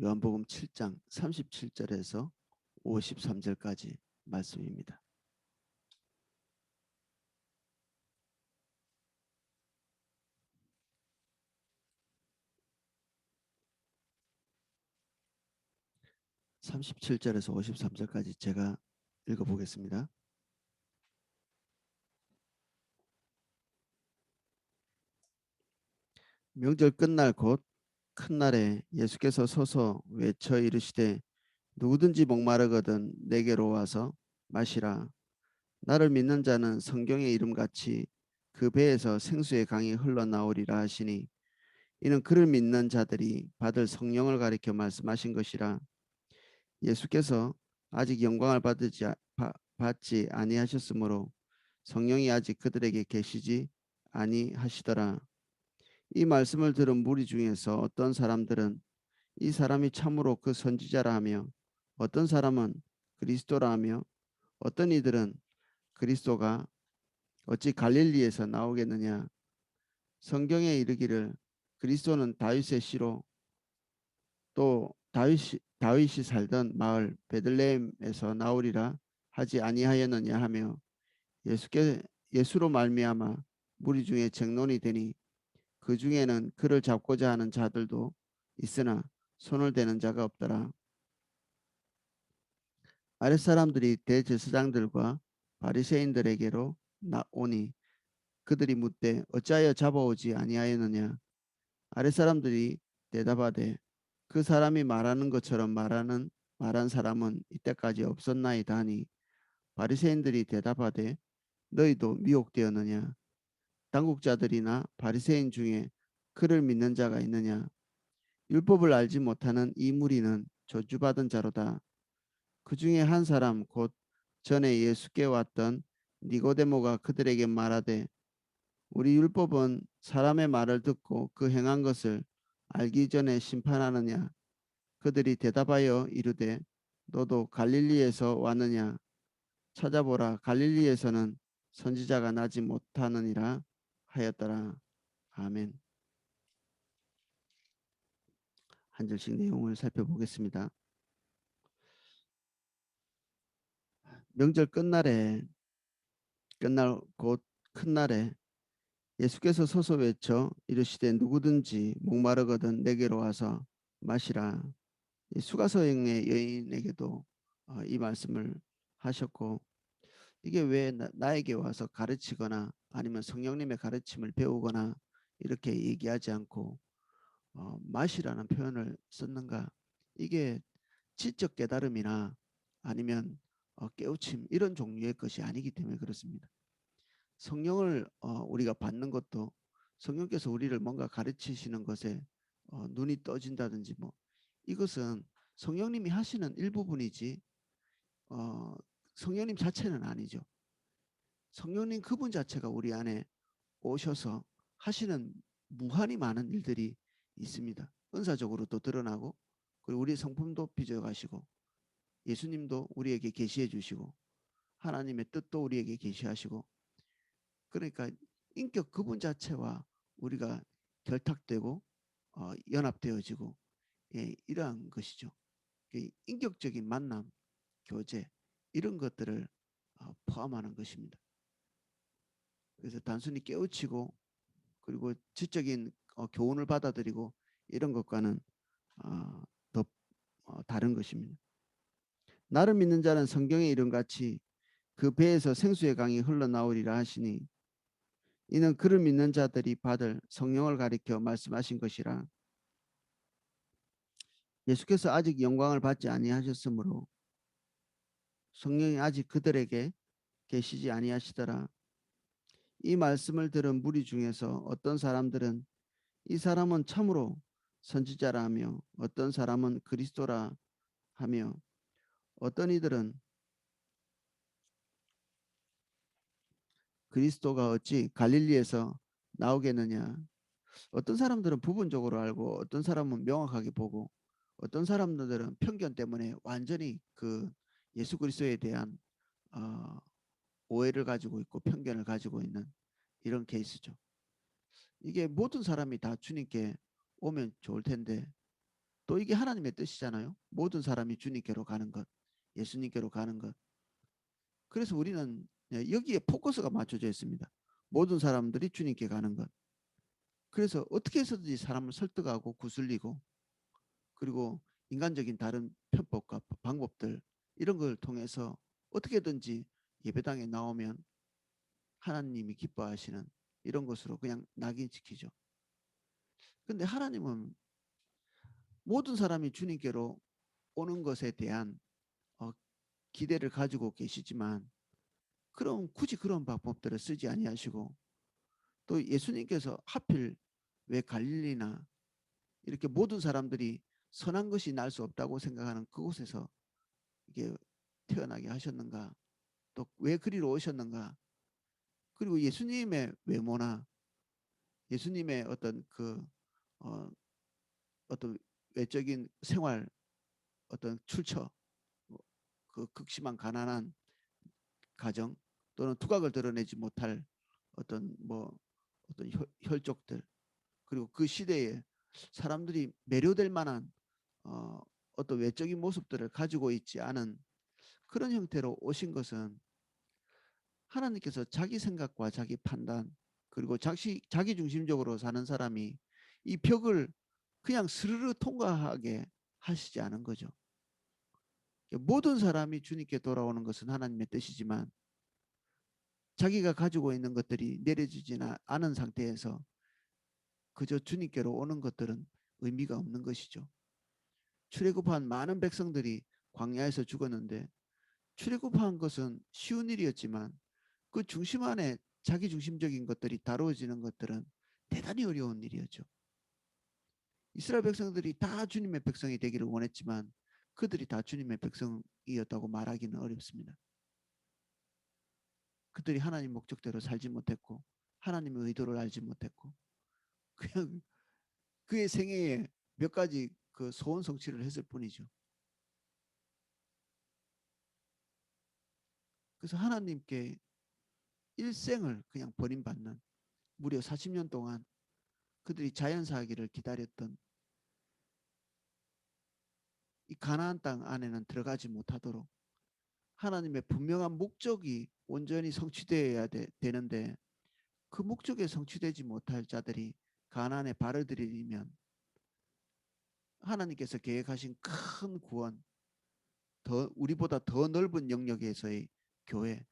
요한복음 7장 37절에서 53절까지 말씀입니다. (37절에서 53절까지) 제가 읽어보겠습니다. 명절 끝날 곧 큰 날에 예수께서 서서 외쳐 이르시되 누구든지 목마르거든 내게로 와서 마시라. 나를 믿는 자는 성경의 이름같이 그 배에서 생수의 강이 흘러나오리라 하시니 이는 그를 믿는 자들이 받을 성령을 가리켜 말씀하신 것이라. 예수께서 아직 영광을 받지 아니하셨으므로 성령이 아직 그들에게 계시지 아니하시더라. 이 말씀을 들은 무리 중에서 어떤 사람들은 이 사람이 참으로 그 선지자라 하며 어떤 사람은 그리스도라 하며 어떤 이들은 그리스도가 어찌 갈릴리에서 나오겠느냐. 성경에 이르기를 그리스도는 다윗의 씨로 또 다윗이 살던 마을 베들레헴에서 나오리라 하지 아니하였느냐 하며 예수로 말미암아 무리 중에 쟁론이 되니 그 중에는 그를 잡고자 하는 자들도 있으나 손을 대는 자가 없더라. 아랫사람들이 대제사장들과 바리새인들에게로 나오니 그들이 묻되 어찌하여 잡아오지 아니하였느냐. 아랫사람들이 대답하되 그 사람이 말하는 것처럼 말한 사람은 이때까지 없었나이다 하니 바리새인들이 대답하되 너희도 미혹되었느냐. 당국자들이나 바리새인 중에 그를 믿는 자가 있느냐. 율법을 알지 못하는 이 무리는 저주받은 자로다. 그 중에 한 사람 곧 전에 예수께 왔던 니고데모가 그들에게 말하되 우리 율법은 사람의 말을 듣고 그 행한 것을 알기 전에 심판하느냐. 그들이 대답하여 이르되 너도 갈릴리에서 왔느냐. 찾아보라 갈릴리에서는 선지자가 나지 못하느니라 하였더라. 아멘. 한 절씩 내용을 살펴보겠습니다. 명절 끝날 곧 큰 날에 예수께서 서서 외쳐 이르시되 누구든지 목마르거든 내게로 와서 마시라. 수가성의 여인에게도 이 말씀을 하셨고 이게 왜 나에게 와서 가르치거나 아니면 성령님의 가르침을 배우거나 이렇게 얘기하지 않고 마시라는 표현을 썼는가. 이게 지적 깨달음이나 아니면 깨우침 이런 종류의 것이 아니기 때문에 그렇습니다. 성령을 우리가 받는 것도 성령께서 우리를 뭔가 가르치시는 것에 눈이 떠진다든지 뭐 이것은 성령님이 하시는 일부분이지 어, 성령님 자체는 아니죠. 성령님 그분 자체가 우리 안에 오셔서 하시는 무한히 많은 일들이 있습니다. 은사적으로 또 드러나고 그리고 우리 성품도 빚어가시고 예수님도 우리에게 계시해 주시고 하나님의 뜻도 우리에게 계시하시고 그러니까 인격 그분 자체와 우리가 결탁되고 연합되어지고 이러한 것이죠. 인격적인 만남, 교제 이런 것들을 포함하는 것입니다. 그래서 단순히 깨우치고 그리고 지적인 교훈을 받아들이고 이런 것과는 더 다른 것입니다. 나를 믿는 자는 성경의 이름같이 그 배에서 생수의 강이 흘러나오리라 하시니 이는 그를 믿는 자들이 받을 성령을 가리켜 말씀하신 것이라. 예수께서 아직 영광을 받지 아니하셨으므로 성령이 아직 그들에게 계시지 아니하시더라. 이 말씀을 들은 무리 중에서 어떤 사람들은 이 사람은 참으로 선지자라 하며 어떤 사람은 그리스도라 하며 어떤 이들은 그리스도가 어찌 갈릴리에서 나오겠느냐. 어떤 사람들은 부분적으로 알고 어떤 사람은 명확하게 보고 어떤 사람들은 편견 때문에 완전히 그 예수 그리스도에 대한 어, 오해를 가지고 있고 편견을 가지고 있는 이런 케이스죠. 이게 모든 사람이 다 주님께 오면 좋을 텐데 또 이게 하나님의 뜻이잖아요. 모든 사람이 주님께로 가는 것, 예수님께로 가는 것. 그래서 우리는 여기에 포커스가 맞춰져 있습니다. 모든 사람들이 주님께 가는 것. 그래서 어떻게 해서든지 사람을 설득하고 구슬리고 그리고 인간적인 다른 편법과 방법들 이런 걸 통해서 어떻게든지 예배당에 나오면 하나님이 기뻐하시는 이런 것으로 그냥 낙인시키죠. 근데 하나님은 모든 사람이 주님께로 오는 것에 대한 기대를 가지고 계시지만 그럼 굳이 그런 방법들을 쓰지 아니하시고 또 예수님께서 하필 왜 갈릴리나 이렇게 모든 사람들이 선한 것이 날 수 없다고 생각하는 그곳에서 이게 태어나게 하셨는가? 또 왜 그리로 오셨는가? 그리고 예수님의 외모나 예수님의 어떤 어, 어떤 외적인 생활, 어떤 출처, 그 극심한 가난한 가정 또는 두각을 드러내지 못할 어떤 혈족들 그리고 그 시대에 사람들이 매료될 만한 어떤 외적인 모습들을 가지고 있지 않은 그런 형태로 오신 것은 하나님께서 자기 생각과 자기 판단 그리고 자기 중심적으로 사는 사람이 이 벽을 그냥 스르르 통과하게 하시지 않은 거죠. 모든 사람이 주님께 돌아오는 것은 하나님의 뜻이지만 자기가 가지고 있는 것들이 내려지지는 않은 상태에서 그저 주님께로 오는 것들은 의미가 없는 것이죠. 출애굽한 많은 백성들이 광야에서 죽었는데 출애굽한 것은 쉬운 일이었지만 그 중심 안에 자기 중심적인 것들이 다루어지는 것들은 대단히 어려운 일이었죠. 이스라엘 백성들이 다 주님의 백성이 되기를 원했지만 그들이 다 주님의 백성이었다고 말하기는 어렵습니다. 그들이 하나님 목적대로 살지 못했고 하나님의 의도를 알지 못했고 그냥 그의 생애에 몇 가지 그 소원 성취를 했을 뿐이죠. 그래서 하나님께 일생을 그냥 버림받는 무려 40년 동안 그들이 자연사하기를 기다렸던 이 가나안 땅 안에는 들어가지 못하도록 하나님의 분명한 목적이 온전히 성취되어야 되는데 그 목적에 성취되지 못할 자들이 가나안에 발을 들이면 하나님께서 계획하신 큰 구원, 우리보다 더 넓은 영역에서의 교회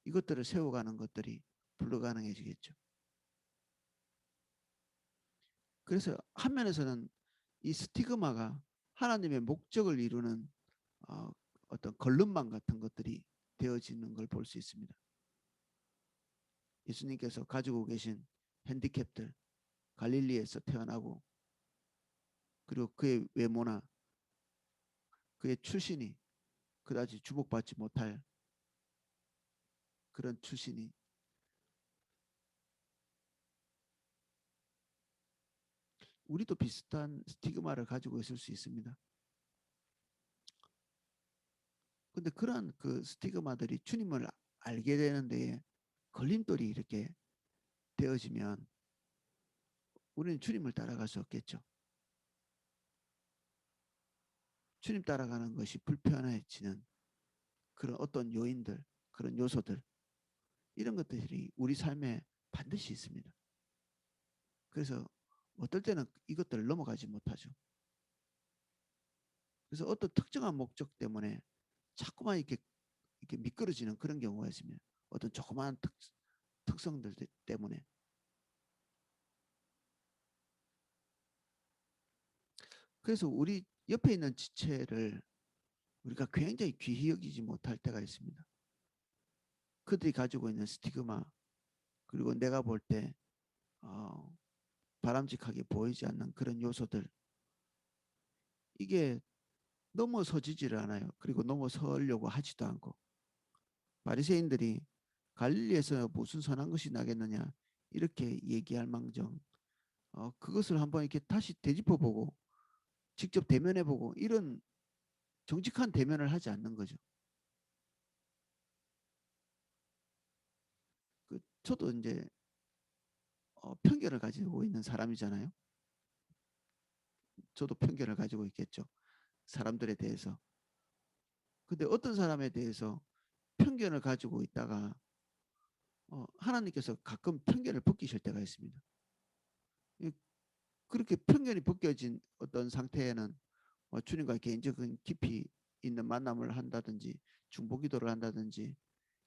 이것들을 세워가는 것들이 불가능해지겠죠. 그래서 한 면에서는 이 스티그마가 하나님의 목적을 이루는 어떤 걸름망 같은 것들이 되어지는 걸 볼 수 있습니다. 예수님께서 가지고 계신 핸디캡들, 갈릴리에서 태어나고 그리고 그의 외모나 그의 출신이 그다지 주목받지 못할 그런 출신이 우리도 비슷한 스티그마를 가지고 있을 수 있습니다. 근데 그런 그 스티그마들이 주님을 알게 되는 데에 걸림돌이 이렇게 되어지면 우리는 주님을 따라갈 수 없겠죠. 주님 따라가는 것이 불편해지는 그런 어떤 요인들, 그런 요소들 이런 것들이 우리 삶에 반드시 있습니다. 그래서 어떨 때는 이것들을 넘어가지 못하죠. 그래서 어떤 특정한 목적 때문에 자꾸만 이렇게 미끄러지는 그런 경우가 있습니다. 어떤 조그마한 특성들 때문에. 그래서 우리 옆에 있는 지체를 우리가 굉장히 귀히 여기지 못할 때가 있습니다. 그들이 가지고 있는 스티그마 그리고 내가 볼 때 바람직하게 보이지 않는 그런 요소들 이게 넘어서지지를 않아요. 그리고 넘어서려고 하지도 않고 바리새인들이 갈릴리에서 무슨 선한 것이 나겠느냐 이렇게 얘기할 망정 그것을 한번 이렇게 다시 되짚어보고 직접 대면해보고 이런 정직한 대면을 하지 않는 거죠. 저도 이제 편견을 가지고 있는 사람이잖아요. 저도 편견을 가지고 있겠죠. 사람들에 대해서. 근데 어떤 사람에 대해서 편견을 가지고 있다가 하나님께서 가끔 편견을 벗기실 때가 있습니다. 그렇게 편견이 벗겨진 어떤 상태에는 주님과 개인적인 깊이 있는 만남을 한다든지 중보기도를 한다든지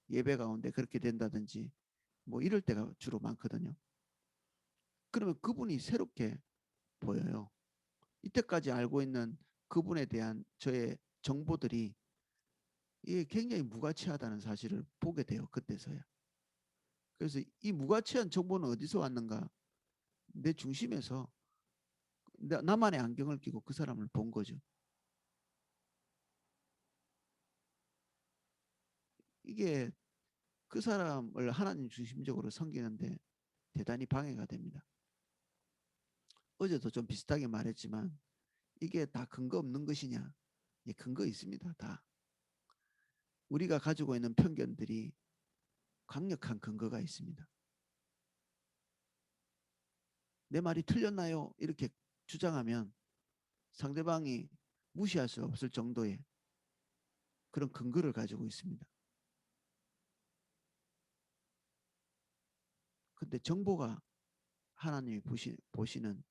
예배 가운데 그렇게 된다든지 뭐 이럴 때가 주로 많거든요. 그러면 그분이 새롭게 보여요. 이때까지 알고 있는 그분에 대한 저의 정보들이 이게 굉장히 무가치하다는 사실을 보게 돼요. 그때서야. 그래서 이 무가치한 정보는 어디서 왔는가? 내 중심에서 나만의 안경을 끼고 그 사람을 본 거죠. 이게 그 사람을 하나님 중심적으로 섬기는데 대단히 방해가 됩니다. 어제도 좀 비슷하게 말했지만 이게 다 근거 없는 것이냐? 예, 근거 있습니다. 다. 우리가 가지고 있는 편견들이 강력한 근거가 있습니다. 내 말이 틀렸나요? 이렇게 주장하면 상대방이 무시할 수 없을 정도의 그런 근거를 가지고 있습니다. 근데 정보가 하나님이 보시는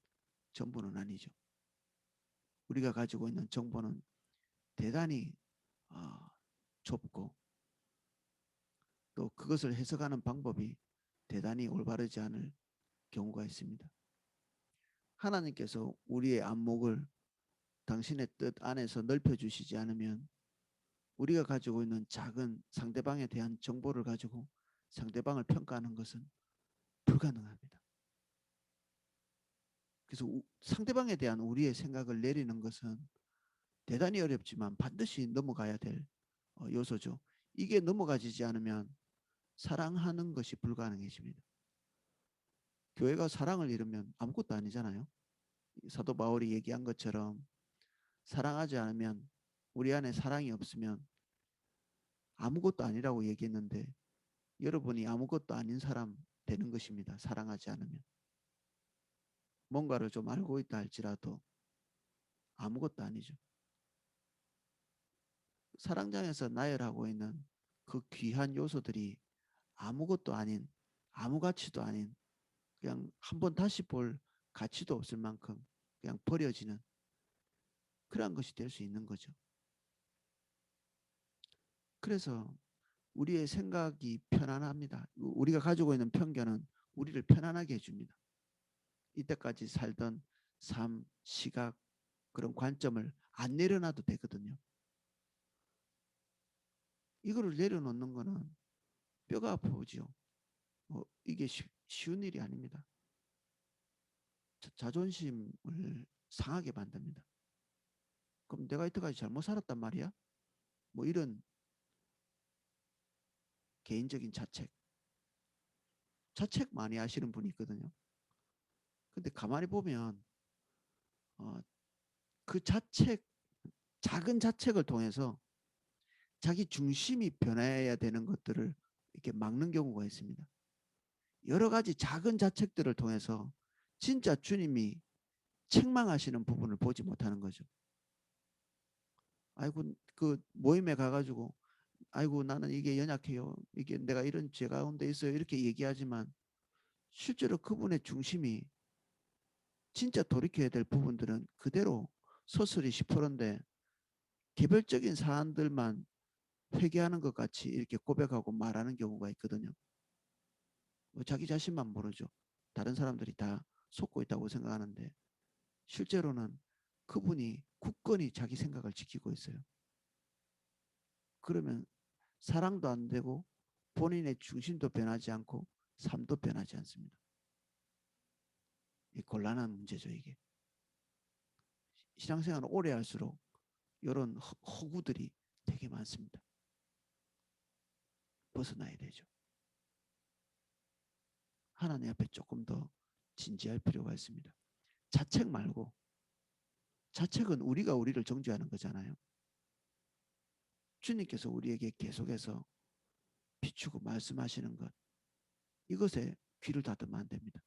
전부는 아니죠. 우리가 가지고 있는 정보는 대단히 좁고 또 그것을 해석하는 방법이 대단히 올바르지 않을 경우가 있습니다. 하나님께서 우리의 안목을 당신의 뜻 안에서 넓혀주시지 않으면 우리가 가지고 있는 작은 상대방에 대한 정보를 가지고 상대방을 평가하는 것은 불가능합니다. 그래서 상대방에 대한 우리의 생각을 내리는 것은 대단히 어렵지만 반드시 넘어가야 될 요소죠. 이게 넘어가지지 않으면 사랑하는 것이 불가능해집니다. 교회가 사랑을 잃으면 아무것도 아니잖아요. 사도 바울이 얘기한 것처럼 사랑하지 않으면 우리 안에 사랑이 없으면 아무것도 아니라고 얘기했는데 여러분이 아무것도 아닌 사람 되는 것입니다. 사랑하지 않으면. 뭔가를 좀 알고 있다 할지라도 아무것도 아니죠. 사랑장에서 나열하고 있는 그 귀한 요소들이 아무것도 아닌 아무 가치도 아닌 그냥 한번 다시 볼 가치도 없을 만큼 그냥 버려지는 그러한 것이 될 수 있는 거죠. 그래서 우리의 생각이 편안합니다. 우리가 가지고 있는 편견은 우리를 편안하게 해줍니다. 이때까지 살던 삶, 시각, 그런 관점을 안 내려놔도 되거든요. 이거를 내려놓는 거는 뼈가 아프지요. 이게 쉬운 일이 아닙니다. 자존심을 상하게 만듭니다. 그럼 내가 이때까지 잘못 살았단 말이야? 뭐 이런 개인적인 자책 많이 하시는 분이 있거든요. 근데 가만히 보면 그 작은 자책을 통해서 자기 중심이 변해야 되는 것들을 이렇게 막는 경우가 있습니다. 여러 가지 작은 자책들을 통해서 진짜 주님이 책망하시는 부분을 보지 못하는 거죠. 아이고 그 모임에 가가지고 아이고 나는 이게 연약해요. 이게 내가 이런 죄 가운데 있어요. 이렇게 얘기하지만 실제로 그분의 중심이 진짜 돌이켜야 될 부분들은 그대로 서술이 10%인데 개별적인 사안들만 회개하는 것 같이 이렇게 고백하고 말하는 경우가 있거든요. 자기 자신만 모르죠. 다른 사람들이 다 속고 있다고 생각하는데 실제로는 그분이 굳건히 자기 생각을 지키고 있어요. 그러면 사랑도 안 되고 본인의 중심도 변하지 않고 삶도 변하지 않습니다. 이 곤란한 문제죠, 이게. 신앙생활을 오래 할수록 이런 허구들이 되게 많습니다. 벗어나야 되죠. 하나님 앞에 조금 더 진지할 필요가 있습니다. 자책 말고 자책은 우리가 우리를 정죄하는 거잖아요. 주님께서 우리에게 계속해서 비추고 말씀하시는 것 이것에 귀를 닫으면 안 됩니다.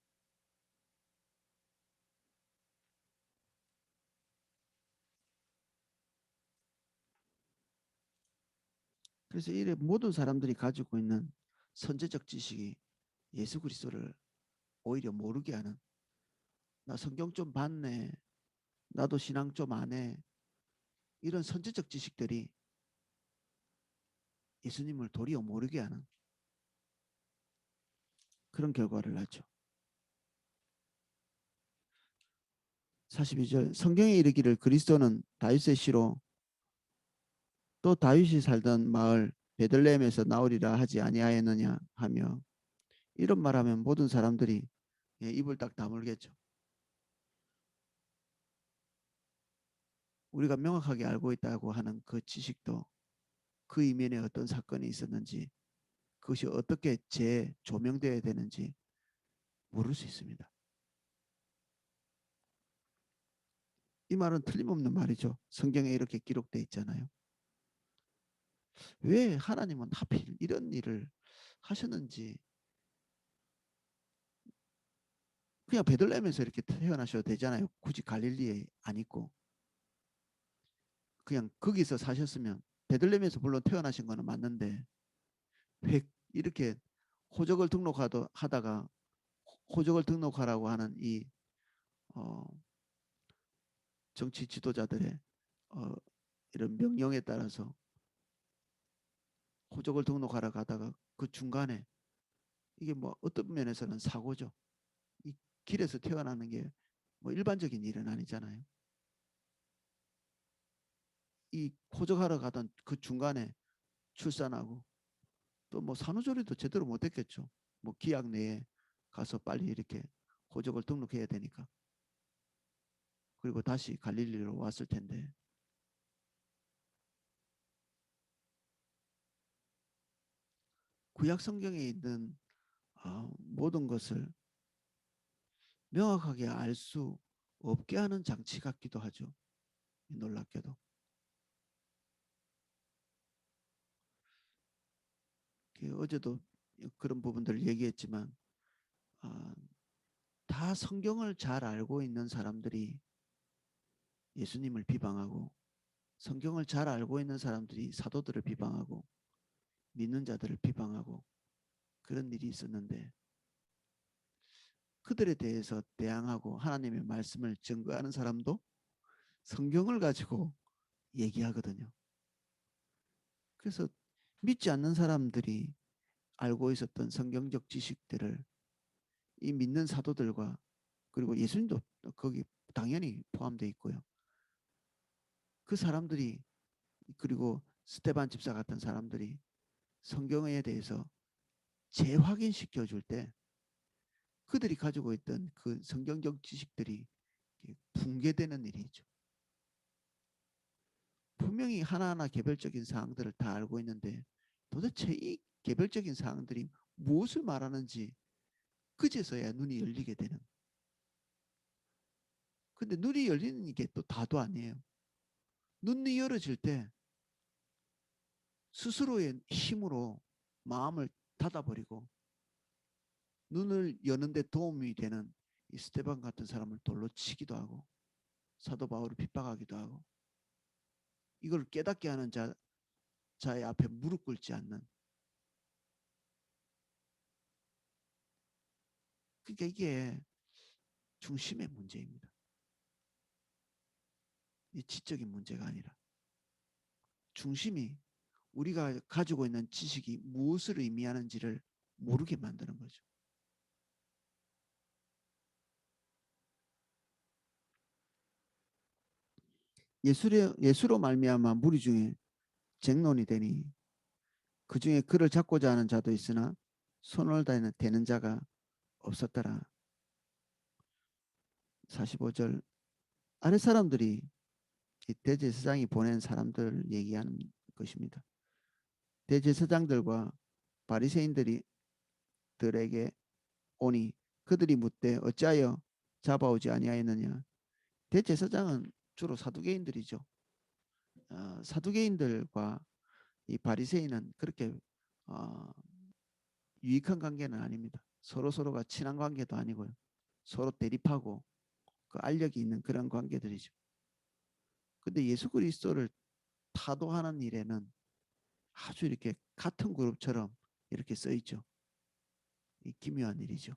그래서 이 모든 사람들이 가지고 있는 선제적 지식이 예수 그리스도를 오히려 모르게 하는, 나 성경 좀 봤네, 나도 신앙 좀 아네, 이런 선제적 지식들이 예수님을 도리어 모르게 하는 그런 결과를 낳죠. 42절, 성경에 이르기를 그리스도는 다윗의 씨로 또 다윗이 살던 마을 베들레헴에서 나오리라 하지 아니하였느냐 하며, 이런 말하면 모든 사람들이 입을 딱 다물겠죠. 우리가 명확하게 알고 있다고 하는 그 지식도 그 이면에 어떤 사건이 있었는지, 그것이 어떻게 재조명되어야 되는지 모를 수 있습니다. 이 말은 틀림없는 말이죠. 성경에 이렇게 기록되어 있잖아요. 왜 하나님은 하필 이런 일을 하셨는지, 그냥 베들레헴에서 이렇게 태어나셔도 되잖아요. 굳이 갈릴리에 안 있고 그냥 거기서 사셨으면, 베들레헴에서 물론 태어나신 거는 맞는데 왜 이렇게 호적을 등록하다가 호적을 등록하라고 하는 이 어, 정치 지도자들의 어, 이런 명령에 따라서 호적을 등록하러 가다가 그 중간에, 이게 뭐 어떤 면에서는 사고죠. 이 길에서 태어나는 게 뭐 일반적인 일은 아니잖아요. 이 호적하러 가던 그 중간에 출산하고, 또 뭐 산후조리도 제대로 못했겠죠. 뭐 기약 내에 가서 빨리 이렇게 호적을 등록해야 되니까. 그리고 다시 갈릴리로 왔을 텐데, 구약 성경에 있는 모든 것을 명확하게 알 수 없게 하는 장치 같기도 하죠. 놀랍게도. 어제도 그런 부분들을 얘기했지만, 아, 다 성경을 잘 알고 있는 사람들이 예수님을 비방하고, 성경을 잘 알고 있는 사람들이 사도들을 비방하고, 믿는 자들을 비방하고, 그런 일이 있었는데, 그들에 대해서 대항하고 하나님의 말씀을 증거하는 사람도 성경을 가지고 얘기하거든요. 그래서 믿지 않는 사람들이 알고 있었던 성경적 지식들을 이 믿는 사도들과, 그리고 예수님도 거기 당연히 포함되어 있고요. 그 사람들이, 그리고 스테반 집사 같은 사람들이 성경에 대해서 재확인시켜 줄 때, 그들이 가지고 있던 그 성경적 지식들이 붕괴되는 일이죠. 분명히 하나하나 개별적인 사항들을 다 알고 있는데 도대체 이 개별적인 사항들이 무엇을 말하는지 그제서야 눈이 열리게 되는. 근데 눈이 열리는 게 또 다도 아니에요. 눈이 열어질 때 스스로의 힘으로 마음을 닫아버리고, 눈을 여는데 도움이 되는 이 스테반 같은 사람을 돌로 치기도 하고, 사도 바울을 핍박하기도 하고, 이걸 깨닫게 하는 자의 앞에 무릎 꿇지 않는. 그러니까 이게 중심의 문제입니다. 이 지적인 문제가 아니라 중심이, 우리가 가지고 있는 지식이 무엇을 의미하는지를 모르게 만드는 거죠. 예수로 말미암아 무리 중에 쟁론이 되니 그 중에 그를 잡고자 하는 자도 있으나 손을 대는 자가 없었더라. 45절, 아랫 사람들이 대제사장이 보낸 사람들 얘기하는 것입니다. 대제사장들과 바리새인들이 들에게 오니 그들이 묻되 어찌하여 잡아오지 아니하였느냐. 대제사장은 주로 사두개인들이죠. 사두개인들과 이 바리새인은 그렇게 어, 유익한 관계는 아닙니다. 서로가 친한 관계도 아니고요. 서로 대립하고 그 알력이 있는 그런 관계들이죠. 근데 예수 그리스도를 타도하는 일에는 아주 이렇게 같은 그룹처럼 이렇게 써 있죠. 이 기묘한 일이죠.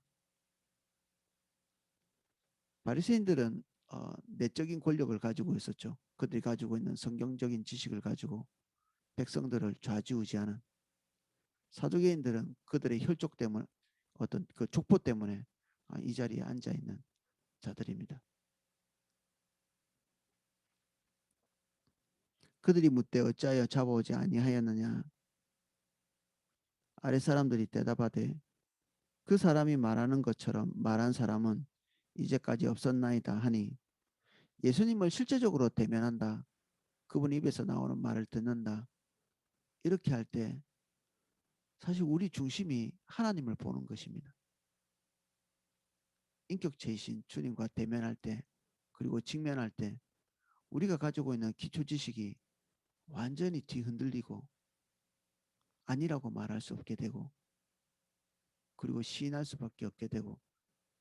바리새인들은 내적인 권력을 가지고 있었죠. 그들이 가지고 있는 성경적인 지식을 가지고 백성들을 좌지우지하는, 사두개인들은 그들의 혈족 때문에, 어떤 그 족보 때문에 이 자리에 앉아 있는 자들입니다. 그들이 묻되 어찌하여 잡아오지 아니하였느냐. 아랫사람들이 대답하되 그 사람이 말하는 것처럼 말한 사람은 이제까지 없었나이다 하니, 예수님을 실제적으로 대면한다, 그분 입에서 나오는 말을 듣는다, 이렇게 할 때 사실 우리 중심이 하나님을 보는 것입니다. 인격체이신 주님과 대면할 때, 그리고 직면할 때 우리가 가지고 있는 기초 지식이 완전히 뒤흔들리고 아니라고 말할 수 없게 되고, 그리고 시인할 수밖에 없게 되고,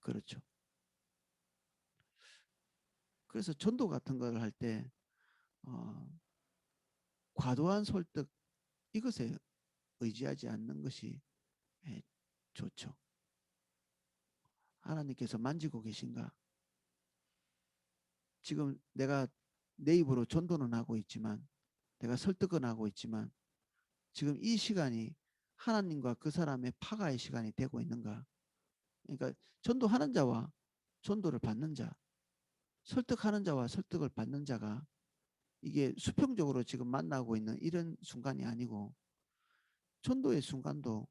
그렇죠. 그래서 전도 같은 걸 할 때 과도한 설득, 이것에 의지하지 않는 것이 좋죠. 하나님께서 만지고 계신가? 지금 내가 내 입으로 전도는 하고 있지만, 내가 설득은 하고 있지만, 지금 이 시간이 하나님과 그 사람의 파가의 시간이 되고 있는가? 그러니까 전도하는 자와 전도를 받는 자, 설득하는 자와 설득을 받는 자가 이게 수평적으로 지금 만나고 있는 이런 순간이 아니고, 전도의 순간도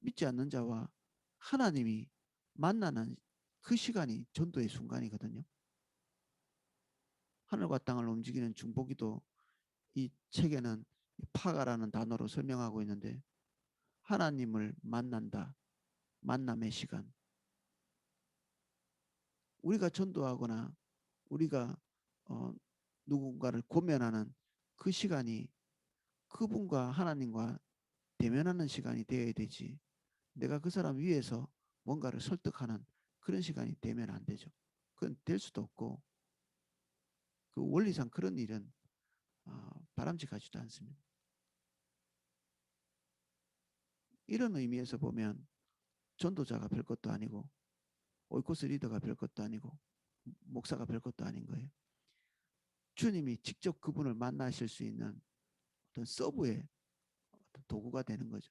믿지 않는 자와 하나님이 만나는 그 시간이 전도의 순간이거든요. 하늘과 땅을 움직이는 중보기도 이 책에는 파가라는 단어로 설명하고 있는데, 하나님을 만난다, 만남의 시간. 우리가 전도하거나 우리가 누군가를 고면하는 그 시간이 그분과 하나님과 대면하는 시간이 되어야 되지, 내가 그 사람 위해서 뭔가를 설득하는 그런 시간이 되면 안 되죠. 그건 될 수도 없고, 그 원리상 그런 일은 바람직하지도 않습니다. 이런 의미에서 보면 전도자가 별 것도 아니고, 오이코스 리더가 별 것도 아니고, 목사가 별 것도 아닌 거예요. 주님이 직접 그분을 만나실 수 있는 어떤 서브의 어떤 도구가 되는 거죠.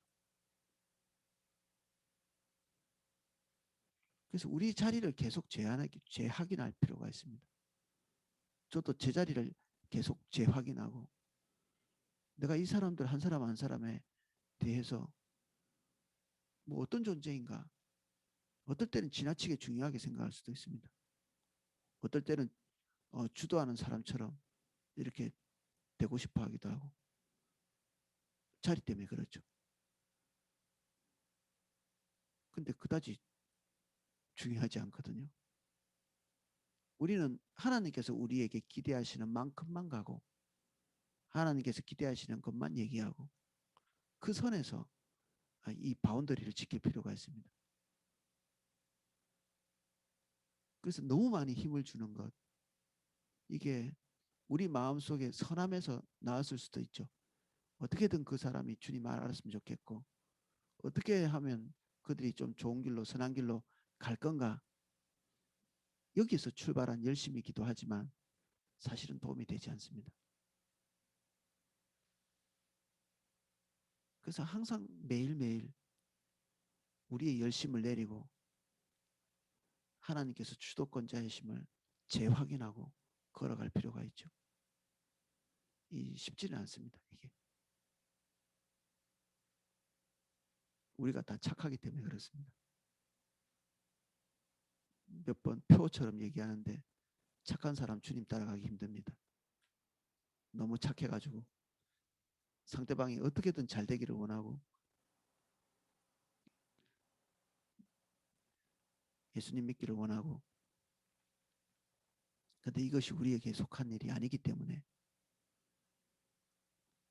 그래서 우리 자리를 계속 재확인할 필요가 있습니다. 저도 제 자리를 계속 재확인하고, 내가 이 사람들 한 사람 한 사람에 대해서 뭐 어떤 존재인가, 어떨 때는 지나치게 중요하게 생각할 수도 있습니다. 어떨 때는 주도하는 사람처럼 이렇게 되고 싶어 하기도 하고, 자리 때문에 그렇죠. 근데 그다지 중요하지 않거든요. 우리는 하나님께서 우리에게 기대하시는 만큼만 가고, 하나님께서 기대하시는 것만 얘기하고, 그 선에서 이 바운더리를 지킬 필요가 있습니다. 그래서 너무 많이 힘을 주는 것, 이게 우리 마음속에 선함에서 나왔을 수도 있죠. 어떻게든 그 사람이 주님 알았으면 좋겠고, 어떻게 하면 그들이 좀 좋은 길로, 선한 길로 갈 건가, 여기서 출발한 열심히 기도하지만 사실은 도움이 되지 않습니다. 그래서 항상 매일매일 우리의 열심을 내리고 하나님께서 주도권자이심을 재확인하고 걸어갈 필요가 있죠. 쉽지는 않습니다. 이게 우리가 다 착하기 때문에 그렇습니다. 몇 번 표처럼 얘기하는데, 착한 사람 주님 따라가기 힘듭니다. 너무 착해가지고 상대방이 어떻게든 잘 되기를 원하고, 예수님 믿기를 원하고, 근데 이것이 우리에게 속한 일이 아니기 때문에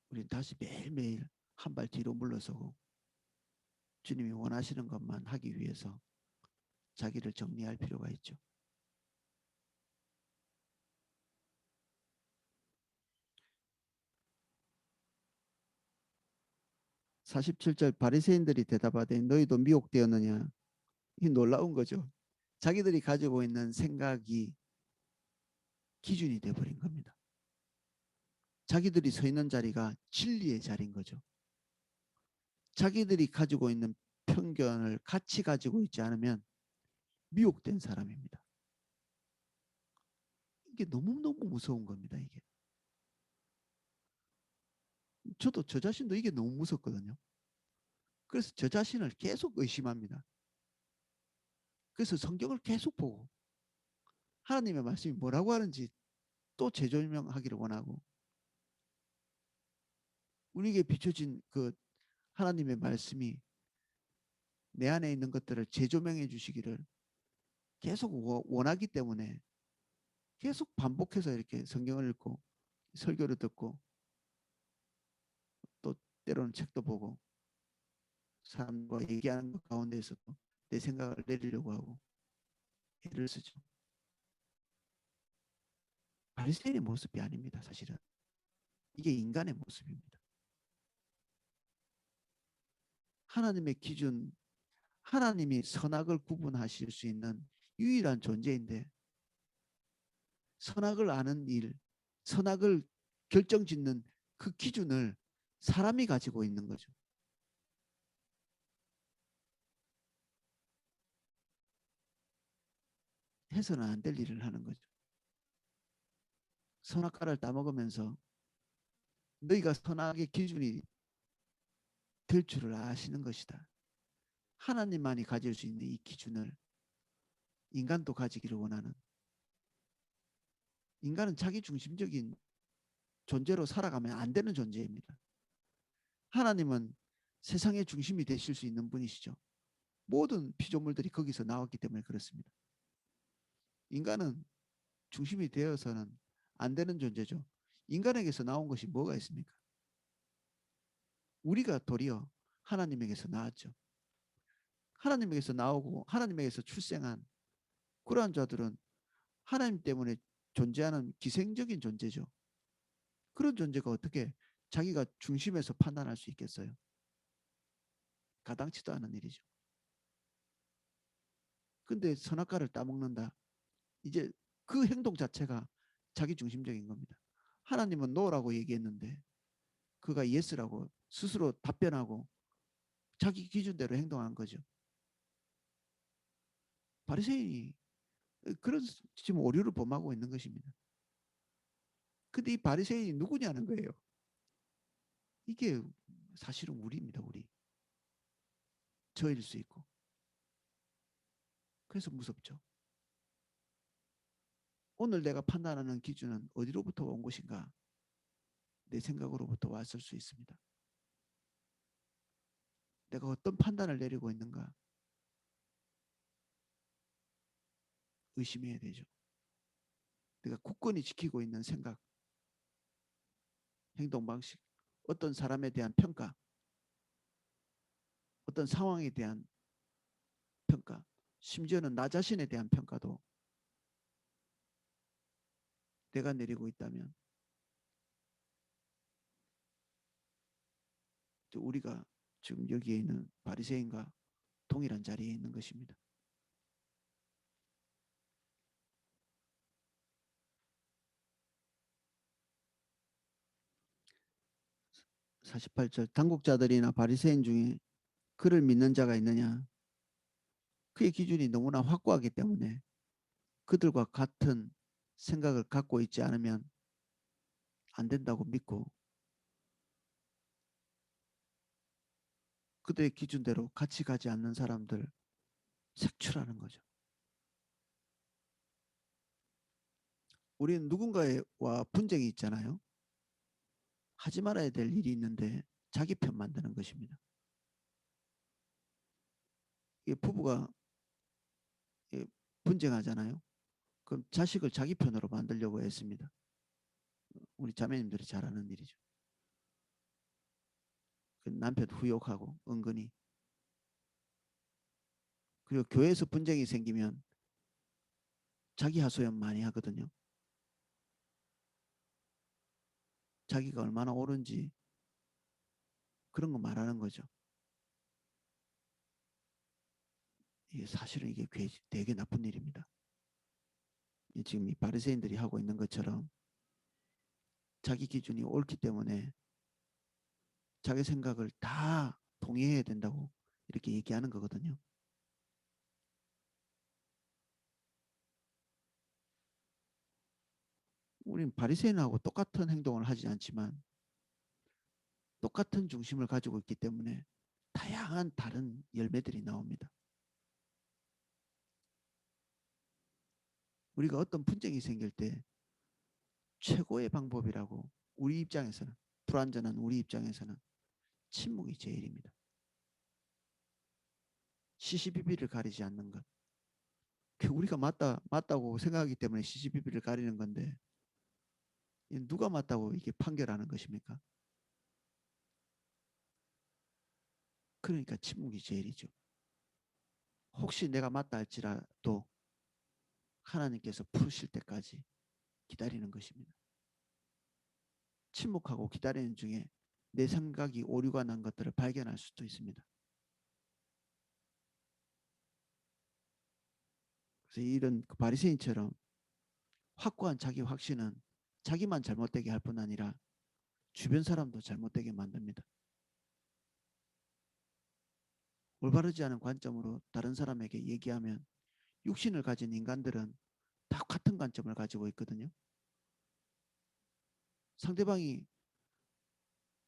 우리는 다시 매일매일 한 발 뒤로 물러서고 주님이 원하시는 것만 하기 위해서 자기를 정리할 필요가 있죠. 47절 바리새인들이 대답하되 너희도 미혹되었느냐. 이 놀라운 거죠. 자기들이 가지고 있는 생각이 기준이 되어버린 겁니다. 자기들이 서 있는 자리가 진리의 자리인 거죠. 자기들이 가지고 있는 편견을 같이 가지고 있지 않으면 미혹된 사람입니다. 이게 너무너무 무서운 겁니다. 이게. 저도 저 자신도 이게 너무 무섭거든요. 그래서 저 자신을 계속 의심합니다. 그래서 성경을 계속 보고 하나님의 말씀이 뭐라고 하는지 또 재조명하기를 원하고 우리에게 비춰진 그 하나님의 말씀이 내 안에 있는 것들을 재조명해 주시기를 계속 원하기 때문에 계속 반복해서 이렇게 성경을 읽고 설교를 듣고 또 때로는 책도 보고 사람과 얘기하는 것 가운데에서도 내 생각을 내리려고 하고 애를 쓰죠. 바리새인의 모습이 아닙니다. 사실은 이게 인간의 모습입니다. 하나님의 기준, 하나님이 선악을 구분하실 수 있는 유일한 존재인데 선악을 아는 일, 선악을 결정짓는 그 기준을 사람이 가지고 있는 거죠. 해서는 안 될 일을 하는 거죠. 선악과를 따먹으면서 너희가 선악의 기준이 될 줄을 아시는 것이다. 하나님만이 가질 수 있는 이 기준을 인간도 가지기를 원하는, 인간은 자기 중심적인 존재로 살아가면 안 되는 존재입니다. 하나님은 세상의 중심이 되실 수 있는 분이시죠. 모든 피조물들이 거기서 나왔기 때문에 그렇습니다. 인간은 중심이 되어서는 안 되는 존재죠. 인간에게서 나온 것이 뭐가 있습니까? 우리가 도리어 하나님에게서 나왔죠. 하나님에게서 나오고 하나님에게서 출생한 그러한 자들은 하나님 때문에 존재하는 기생적인 존재죠. 그런 존재가 어떻게 자기가 중심에서 판단할 수 있겠어요? 가당치도 않은 일이죠. 근데 선악과를 따먹는다. 이제 그 행동 자체가 자기 중심적인 겁니다. 하나님은 노라고 얘기했는데 그가 예스라고 스스로 답변하고 자기 기준대로 행동한 거죠. 바리새인이 그런 지금 오류를 범하고 있는 것입니다. 근데 이 바리새인이 누구냐는 거예요. 이게 사실은 우리입니다. 우리. 저일 수 있고. 그래서 무섭죠. 오늘 내가 판단하는 기준은 어디로부터 온 것인가? 내 생각으로부터 왔을 수 있습니다. 내가 어떤 판단을 내리고 있는가? 의심해야 되죠. 내가 굳건히 지키고 있는 생각, 행동 방식, 어떤 사람에 대한 평가, 어떤 상황에 대한 평가, 심지어는 나 자신에 대한 평가도 내가 내리고 있다면 우리가 지금 여기에 있는 바리새인과 동일한 자리에 있는 것입니다. (48절) 당국자들이나 바리새인 중에 그를 믿는 자가 있느냐? 그의 기준이 너무나 확고하기 때문에 그들과 같은 생각을 갖고 있지 않으면 안 된다고 믿고 그들의 기준대로 같이 가지 않는 사람들 색출하는 거죠. 우리는 누군가와 분쟁이 있잖아요. 하지 말아야 될 일이 있는데 자기 편 만드는 것입니다. 부부가 분쟁하잖아요. 그럼 자식을 자기 편으로 만들려고 했습니다. 우리 자매님들이 잘 아는 일이죠. 남편 후욕하고 은근히. 그리고 교회에서 분쟁이 생기면 자기 하소연 많이 하거든요. 자기가 얼마나 옳은지 그런 거 말하는 거죠. 이게 사실은 이게 되게 나쁜 일입니다. 지금 이 바리새인들이 하고 있는 것처럼 자기 기준이 옳기 때문에 자기 생각을 다 동의해야 된다고 이렇게 얘기하는 거거든요. 우린 바리새인하고 똑같은 행동을 하지 않지만 똑같은 중심을 가지고 있기 때문에 다양한 다른 열매들이 나옵니다. 우리가 어떤 분쟁이 생길 때 최고의 방법이라고 우리 입장에서는, 불완전한 우리 입장에서는 침묵이 제일입니다. 시시비비를 가리지 않는 것. 우리가 맞다고 생각하기 때문에 시시비비를 가리는 건데 누가 맞다고 이게 판결하는 것입니까? 그러니까 침묵이 제일이죠. 혹시 내가 맞다 할지라도 하나님께서 푸르실 때까지 기다리는 것입니다. 침묵하고 기다리는 중에 내 생각이 오류가 난 것들을 발견할 수도 있습니다. 그래서 이런 바리새인처럼 확고한 자기 확신은 자기만 잘못되게 할 뿐 아니라 주변 사람도 잘못되게 만듭니다. 올바르지 않은 관점으로 다른 사람에게 얘기하면 육신을 가진 인간들은 다 같은 관점을 가지고 있거든요. 상대방이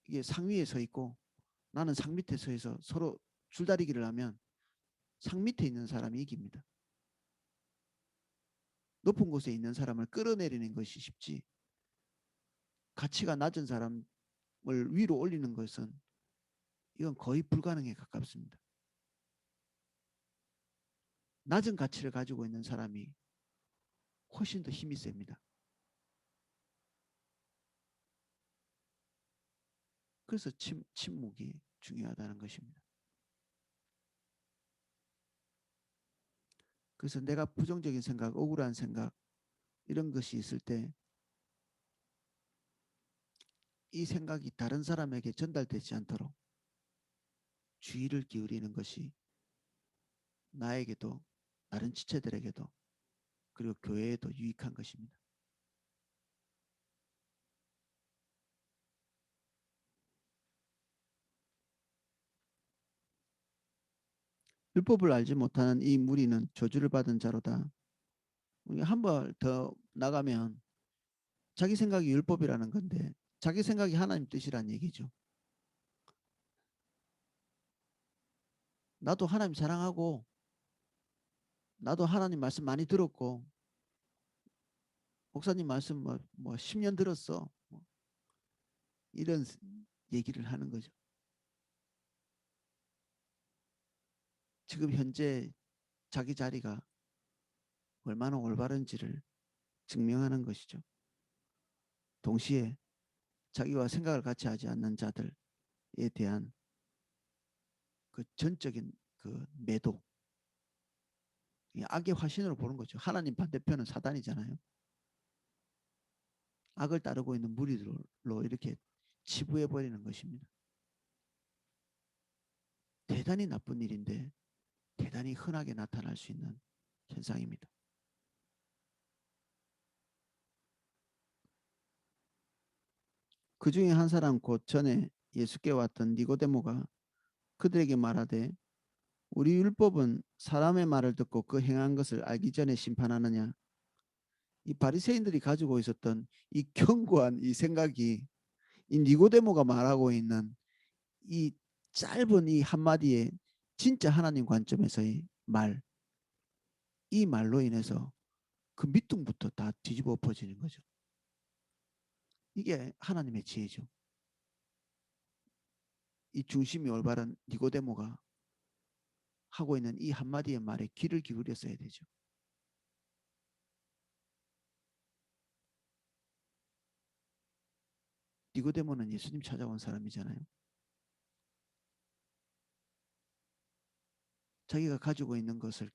이게 상위에 서 있고 나는 상 밑에 서 있어 서로 줄다리기를 하면 상 밑에 있는 사람이 이깁니다. 높은 곳에 있는 사람을 끌어내리는 것이 쉽지 가치가 낮은 사람을 위로 올리는 것은 이건 거의 불가능에 가깝습니다. 낮은 가치를 가지고 있는 사람이 훨씬 더 힘이 셉니다. 그래서 침묵이 중요하다는 것입니다. 그래서 내가 부정적인 생각, 억울한 생각 이런 것이 있을 때 이 생각이 다른 사람에게 전달되지 않도록 주의를 기울이는 것이 나에게도 다른 지체들에게도 그리고 교회에도 유익한 것입니다. 율법을 알지 못하는 이 무리는 저주를 받은 자로다. 한 번 더 나가면 자기 생각이 율법이라는 건데 자기 생각이 하나님 뜻이란 얘기죠. 나도 하나님 사랑하고 나도 하나님 말씀 많이 들었고 목사님 말씀 뭐 10년 들었어. 이런 얘기를 하는 거죠. 지금 현재 자기 자리가 얼마나 올바른지를 증명하는 것이죠. 동시에 자기와 생각을 같이 하지 않는 자들에 대한 그 전적인 그 매도, 악의 화신으로 보는 거죠. 하나님 반대편은 사단이잖아요. 악을 따르고 있는 무리들로 이렇게 치부해 버리는 것입니다. 대단히 나쁜 일인데 대단히 흔하게 나타날 수 있는 현상입니다. 그 중에 한 사람 곧 전에 예수께 왔던 니고데모가 그들에게 말하되 우리 율법은 사람의 말을 듣고 그 행한 것을 알기 전에 심판하느냐. 이 바리새인들이 가지고 있었던 이 견고한 이 생각이 이 니고데모가 말하고 있는 이 짧은 이 한마디의 진짜 하나님 관점에서의 말, 이 말로 인해서 그 밑둥부터 다 뒤집어 엎어지는 거죠. 이게 하나님의 지혜죠. 이 중심이 올바른 니고데모가 하고 있는 이 한마디의 말에 귀를 기울였어야 되죠. 니고데모는 예수님 찾아온 사람이잖아요. 자기가 가지고 있는 것을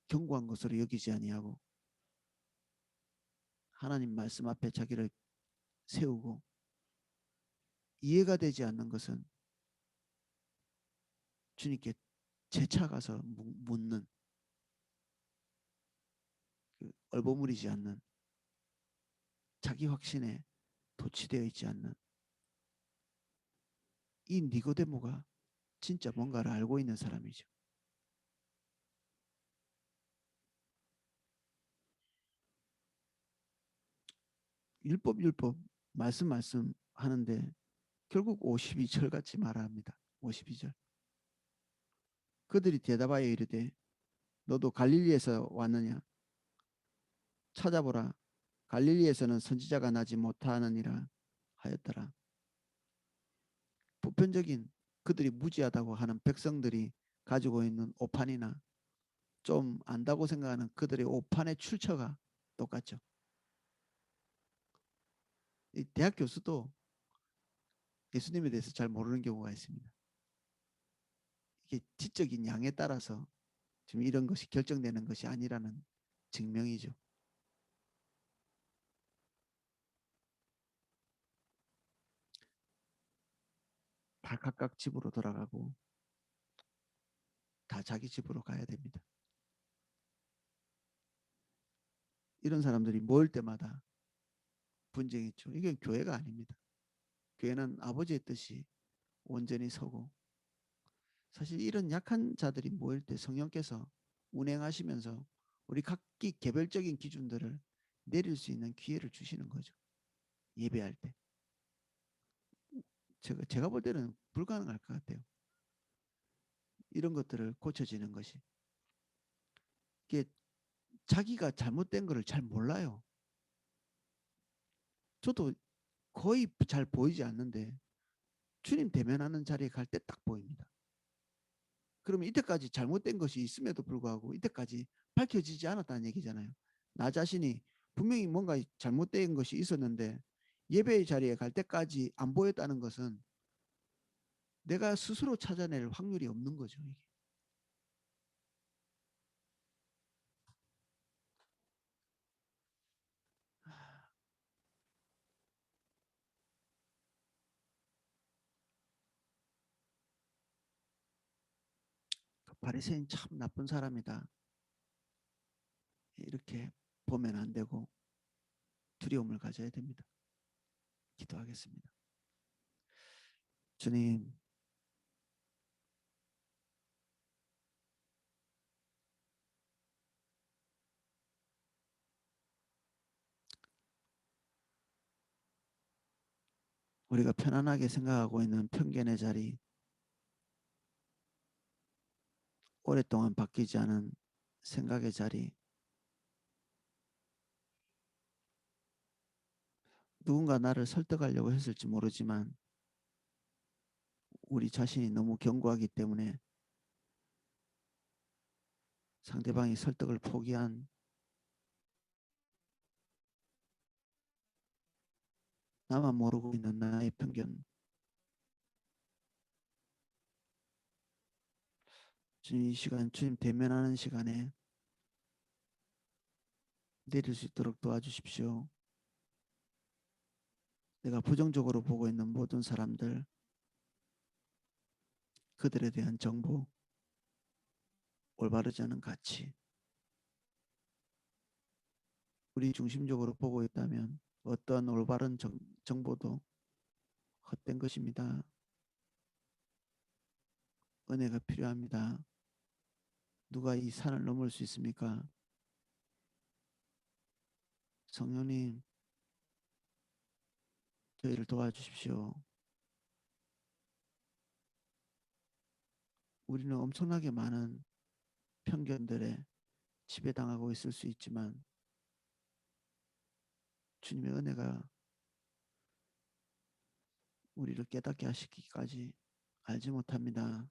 견고한 것으로 여기지 아니하고 하나님 말씀 앞에 자기를 세우고 이해가 되지 않는 것은 주님께 재차 가서 묻는, 그 얼버무리지 않는, 자기 확신에 도취되어 있지 않는 이 니고데모가 진짜 뭔가를 알고 있는 사람이죠. 율법 말씀 하는데 결국 52절 같이 말합니다. 52절. 그들이 대답하여 이르되 너도 갈릴리에서 왔느냐? 찾아보라. 갈릴리에서는 선지자가 나지 못하느니라 하였더라. 보편적인 그들이 무지하다고 하는 백성들이 가지고 있는 오판이나 좀 안다고 생각하는 그들의 오판의 출처가 똑같죠. 이 대학 교수도 예수님에 대해서 잘 모르는 경우가 있습니다. 이게 지적인 양에 따라서 지금 이런 것이 결정되는 것이 아니라는 증명이죠. 다 각각 집으로 돌아가고 다 자기 집으로 가야 됩니다. 이런 사람들이 모일 때마다 분쟁이 있죠. 이게 교회가 아닙니다. 교회는 아버지의 뜻이 온전히 서고, 사실 이런 약한 자들이 모일 때 성령께서 운행하시면서 우리 각기 개별적인 기준들을 내릴 수 있는 기회를 주시는 거죠. 예배할 때. 제가 볼 때는 불가능할 것 같아요. 이런 것들을 고쳐지는 것이. 이게 자기가 잘못된 것을 잘 몰라요. 저도 거의 잘 보이지 않는데 주님 대면하는 자리에 갈 때 딱 보입니다. 그러면 이때까지 잘못된 것이 있음에도 불구하고 이때까지 밝혀지지 않았다는 얘기잖아요. 나 자신이 분명히 뭔가 잘못된 것이 있었는데 예배의 자리에 갈 때까지 안 보였다는 것은 내가 스스로 찾아낼 확률이 없는 거죠. 이게. 그 바리새인 참 나쁜 사람이다. 이렇게 보면 안 되고 두려움을 가져야 됩니다. 기도하겠습니다. 주님, 우리가 편안하게 생각하고 있는 편견의 자리, 오랫동안 바뀌지 않은 생각의 자리, 누군가 나를 설득하려고 했을지 모르지만 우리 자신이 너무 견고하기 때문에 상대방이 설득을 포기한 나만 모르고 있는 나의 편견, 주님 이 시간 주님 대면하는 시간에 내릴 수 있도록 도와주십시오. 내가 부정적으로 보고 있는 모든 사람들, 그들에 대한 정보, 올바르지 않은 가치, 우리 중심적으로 보고 있다면 어떤 올바른 정보도 헛된 것입니다. 은혜가 필요합니다. 누가 이 산을 넘을 수 있습니까? 성령님, 저희를 도와주십시오. 우리는 엄청나게 많은 편견들에 지배당하고 있을 수 있지만 주님의 은혜가 우리를 깨닫게 하시기까지 알지 못합니다.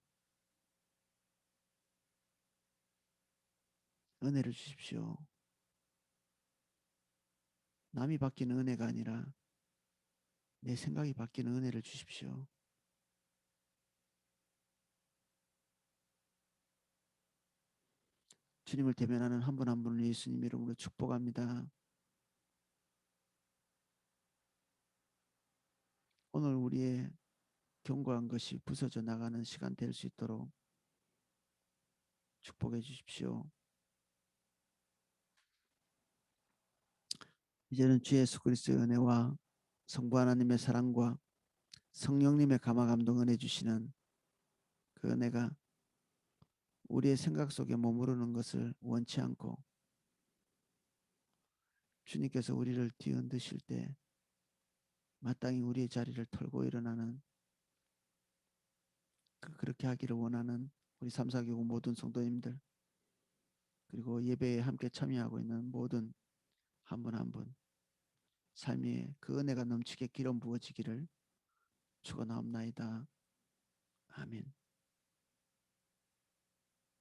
은혜를 주십시오. 남이 바뀌는 은혜가 아니라 내 생각이 바뀌는 은혜를 주십시오. 주님을 대면하는 한 분 한 분을 예수님 이름으로 축복합니다. 오늘 우리의 견고한 것이 부서져 나가는 시간 될 수 있도록 축복해 주십시오. 이제는 주 예수 그리스도의 은혜와 성부 하나님의 사랑과 성령님의 감화 감동 은혜 주시는 그 은혜가 우리의 생각 속에 머무르는 것을 원치 않고 주님께서 우리를 뒤흔드실 때 마땅히 우리의 자리를 털고 일어나는 그렇게 하기를 원하는 우리 삼사교구 모든 성도님들 그리고 예배에 함께 참여하고 있는 모든 한 분 한 분 삶에 그 은혜가 넘치게 기름 부어지기를 축원하옵나이다. 아멘.